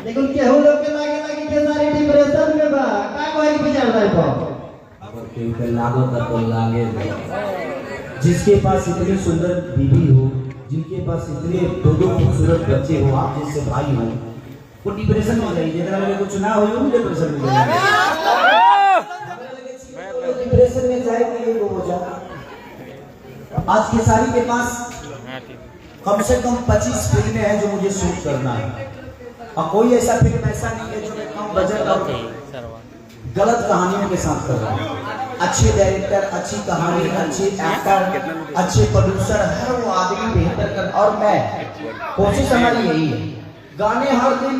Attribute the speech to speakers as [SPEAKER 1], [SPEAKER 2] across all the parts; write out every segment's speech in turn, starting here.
[SPEAKER 1] लेकिन केहू लोग के लागे लागे के सारी डिप्रेशन में बा का कोई विचार रहा है
[SPEAKER 2] और केहू के लागो तो लागे जिसके पास इतनी सुंदर बीवी हो, जिनके पास इतने दो खूबसूरत बच्चे हो, आप जैसे भाई हो, वो डिप्रेशन में जाइए। जरा लगे कुछ ना हो डिप्रेशन में जाइए, डिप्रेशन में जाए वो हो जाए। आज खेसारी के पास कम से कम 25 फिल्में हैं जो मुझे शूट करना है, और कोई ऐसा फिल्म ऐसा नहीं है जो मैं कम बजट और गलत कहानियों के साथ कर रहा हूँ। अच्छे डायरेक्टर, अच्छी कहानी, अच्छे एक्टर, अच्छे प्रोड्यूसर, हर वो आदमी बेहतर कर। और मैं कोशिश हमारी यही है, गाने हर दिन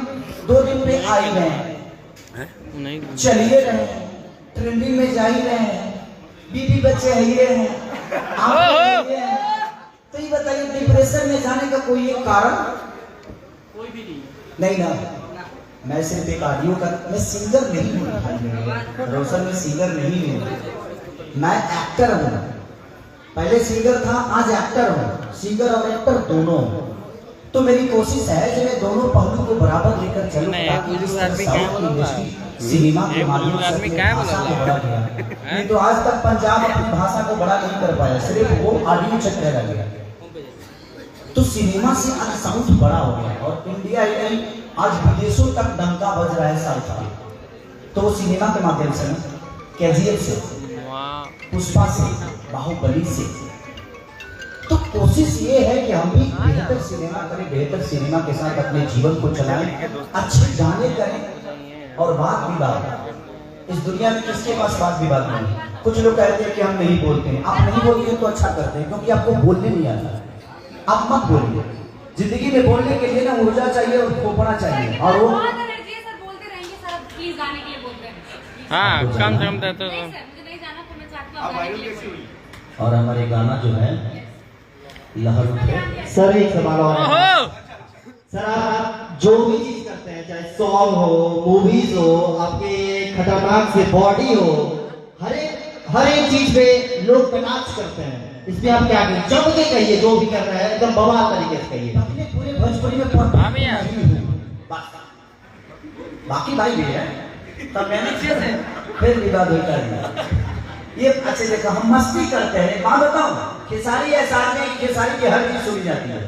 [SPEAKER 2] 2 दिन पे आ ही रहे हैं, चलिए रहे हैं, ट्रेंडिंग में जा ही रहे हैं, बीवी बच्चे है हैं। तो ये बताइए डिप्रेशन में जाने का कोई एक कारण कोई भी नहीं ना। मैं सिर्फ एक ऑडियो का, मैं सिंगर नहीं हूँ रोशन, में सिंगर नहीं हूँ, मैं एक्टर हूँ। पहले सिंगर था, आज एक्टर हूँ। सिंगर और एक्टर दोनों। तो मेरी कोशिश है कि मैं दोनों पहलू को बराबर लेकर चलूं, ताकि सिनेमा के माध्यम से भाषा को बढ़ा गया। नहीं तो आज तक पंजाब अपनी भाषा को बड़ा नहीं कर पाया, सिर्फ वो ऑडियो चक्कर रह गया। तो सिनेमा से आज साउंड बड़ा हो गया, और इंडिया ही नहीं आज विदेशों तक डंका बज रहा है साउथ का। तो वो सिनेमा के माध्यम से, KGF से, पुष्पा से, बाहुबली से। तो कोशिश ये है कि हम भी बेहतर सिनेमा करें, बेहतर सिनेमा के साथ अपने जीवन को चलाएं, अच्छे गाने करें। और बात विवाद, इस दुनिया में किसके पास बात विवाद नहीं। कुछ लोग कहते हैं कि हम नहीं बोलते हैं। आप नहीं बोलते हैं तो अच्छा करते हैं, क्योंकि आपको बोलने नहीं आता। आप मत बोलिए। जिंदगी में बोलने के लिए ना ऊर्जा चाहिए और खोपड़ा चाहिए, और वो
[SPEAKER 3] हाँ कम से कम तो
[SPEAKER 2] और हमारे गाना जो है लहर उठे।
[SPEAKER 1] सर एक सवाल और है। सर आप जो भी चीज करते हैं, चाहे सॉन्ग हो, मूवीज हो, आपके खतरनाक से बॉडी हो, हर एक चीज पे लोग कटाक्ष करते हैं। इसमें आप क्या कहें? जब के कहिए, जो भी कर रहे हैं एकदम बवाल तरीके से कहिए।
[SPEAKER 2] अपने पूरे भोजपुरी में बाकी भाई भी है, तब मैंने फिर विवाद होता है। ये अच्छे देखा, हम मस्ती करते हैं। बात बताओ, खेसारी ऐसा नहीं, खेसारी की हर चीज सुनी जाती है।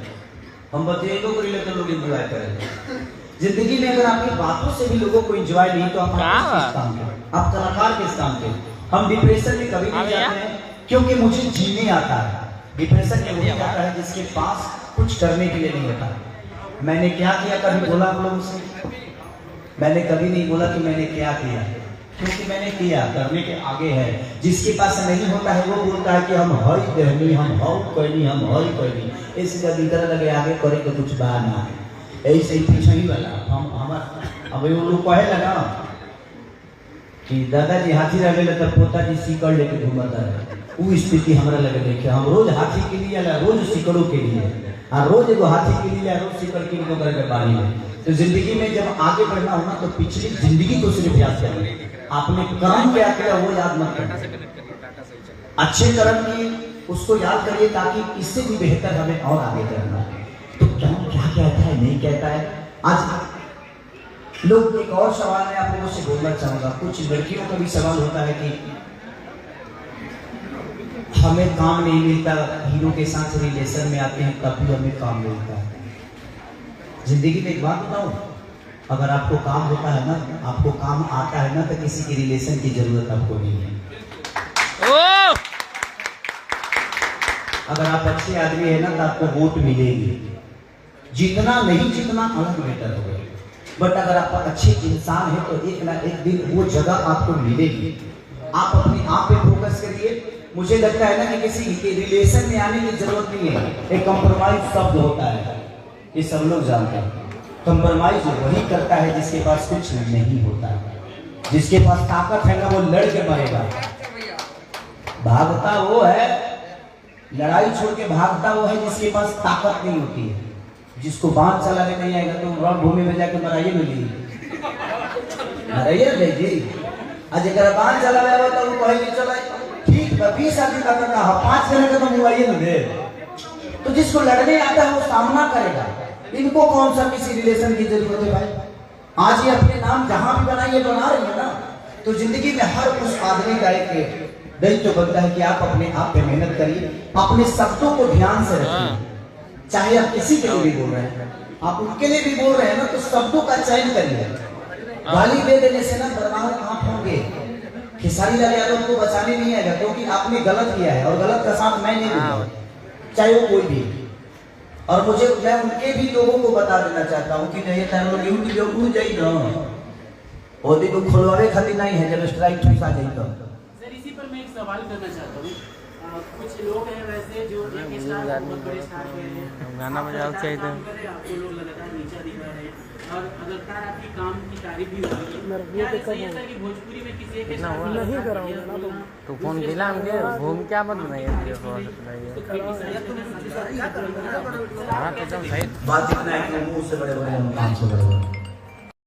[SPEAKER 2] हम बताइए को रिलेटेड लोग एंजॉय करेंगे। जिंदगी में अगर आपकी बातों से भी लोगों को एंजॉय नहीं, तो आप किस काम के? आप कलाकार किस काम के? हम डिप्रेशन में कभी नहीं जाते हैं, क्योंकि मुझे जीने आता है। डिप्रेशन में वही आता है जिसके पास कुछ करने के लिए नहीं होता। मैंने क्या किया कभी बोला आप लोगों से? मैंने कभी नहीं बोला कि मैंने क्या किया, क्योंकि मैंने किया करने के आगे है। जिसके पास नहीं होता है वो बोलता है कि हम हई कहनी, हम हौ कहनी, हम हई कहनी। इस जब इधर लगे आगे करे तो कुछ बात ना है, ऐसे ही पीछे ही वाला हम हमार। अब वो लोग कहे लगा कि दादाजी हाथी रहे तो पोता जी सीकड़ लेके घूमता है। वो स्थिति हमारा लगे देखे, हम रोज हाथी के लिए, रोज सिकड़ों के लिए, और रोज एगो हाथी के लिए, रोज सिकड़ के लिए करके बारी में। तो जिंदगी में जब आगे बढ़ना होना तो पिछली जिंदगी को सिर्फ याद करें। आपने कर्म क्या किया वो याद मत करें। अच्छे कर्म किए उसको याद करिए, ताकि इससे भी बेहतर हमें और आगे करना है। तो क्या कहता है, नहीं कहता है। आज लोग, एक और सवाल मैं आप लोगों से बोलना चाहूंगा। कुछ लड़कियों का भी सवाल होता है कि हमें काम नहीं मिलता, हीरो के साथ रिलेशन में आते हैं तब भी हमें काम मिलता है। जिंदगी में एक बात बताऊं, अगर आपको काम होता है ना, आपको काम आता है ना, तो किसी की रिलेशन की जरूरत आपको नहीं है। अगर आप अच्छे आदमी है ना, तो आपको वोट मिलेगी। जितना नहीं जितना अलग बेटर हो गए, बट अगर आप अच्छे इंसान है तो एक ना एक दिन वो जगह आपको मिलेगी। आप अपने आप पे फोकस करिए। मुझे लगता है ना कि किसी के रिलेशन में आने की जरूरत नहीं है। एक कंप्रोमाइज शब्द होता है, ये सब लोग जानते हैं। कंप्रोमाइज वही करता है जिसके पास कुछ नहीं होता है। जिसके पास ताकत है ना, वो लड़ के मरेगा। भागता वो है, लड़ाई छोड़ के भागता वो है जिसके पास ताकत नहीं होती है। जिसको बांध चलाने नहीं आएगा तो रणभूमि में जाके मराइए मिली, मराइए जी। आज अगर बांध चला रहा तो वो कहेगी चला ठीक है, 20 आदमी का करना है, 5 जने का तो मुआइए ना दे। तो जिसको लड़ने आता है वो सामना करेगा। इनको कौन सा किसी रिलेशन की जरूरत है भाई? आज ये अपने नाम जहां भी बनाइए बना रही है ना, तो जिंदगी में हर उस आदमी का एक दायित्व बनता है कि आप अपने आप पे मेहनत करिए, अपने शब्दों को ध्यान से रखिए। चाहे आप किसी के लिए भी बोल रहे हैं, आप उनके लिए भी बोल रहे हैं ना, तो शब्दों का चयन करिए। गाली दे देने से ना बर्बाद आप होंगे। खेसारी लाल यादव को बचाने नहीं आएगा, क्योंकि आपने गलत किया है और गलत का साथ मैं नहीं दूंगा, चाहे वो कोई भी। और मैं उनके भी लोगों को बता देना चाहता हूँ कि नहीं टाइम लोग यूं जो उड़ जाई ना, वो दिन को खुलवावे खातिर नहीं है, जब स्ट्राइक ठुसा जाई तो।
[SPEAKER 4] सर इसी पर मैं एक सवाल करना चाहता हूँ। कुछ लोग हैं वैसे जो एक स्टार बहुत बड़े स्टार हैं,
[SPEAKER 3] गाना बजाओ चाहिए था।
[SPEAKER 4] आपको लोग लगातार नीचा दिखा रहे हैं और लगातार आपकी काम की तारीफ भी हो रही है। क्या ऐसा ही है सर कि भोजपुरी में किसी एक स्टार को नहीं कराऊंगा
[SPEAKER 3] तो फोन दिला हमके घूम क्या मत बनाइए। हाँ तो एकदम सही
[SPEAKER 2] बात इतना है कि मुंह से बड़े बड़े काम से बड़े बड़े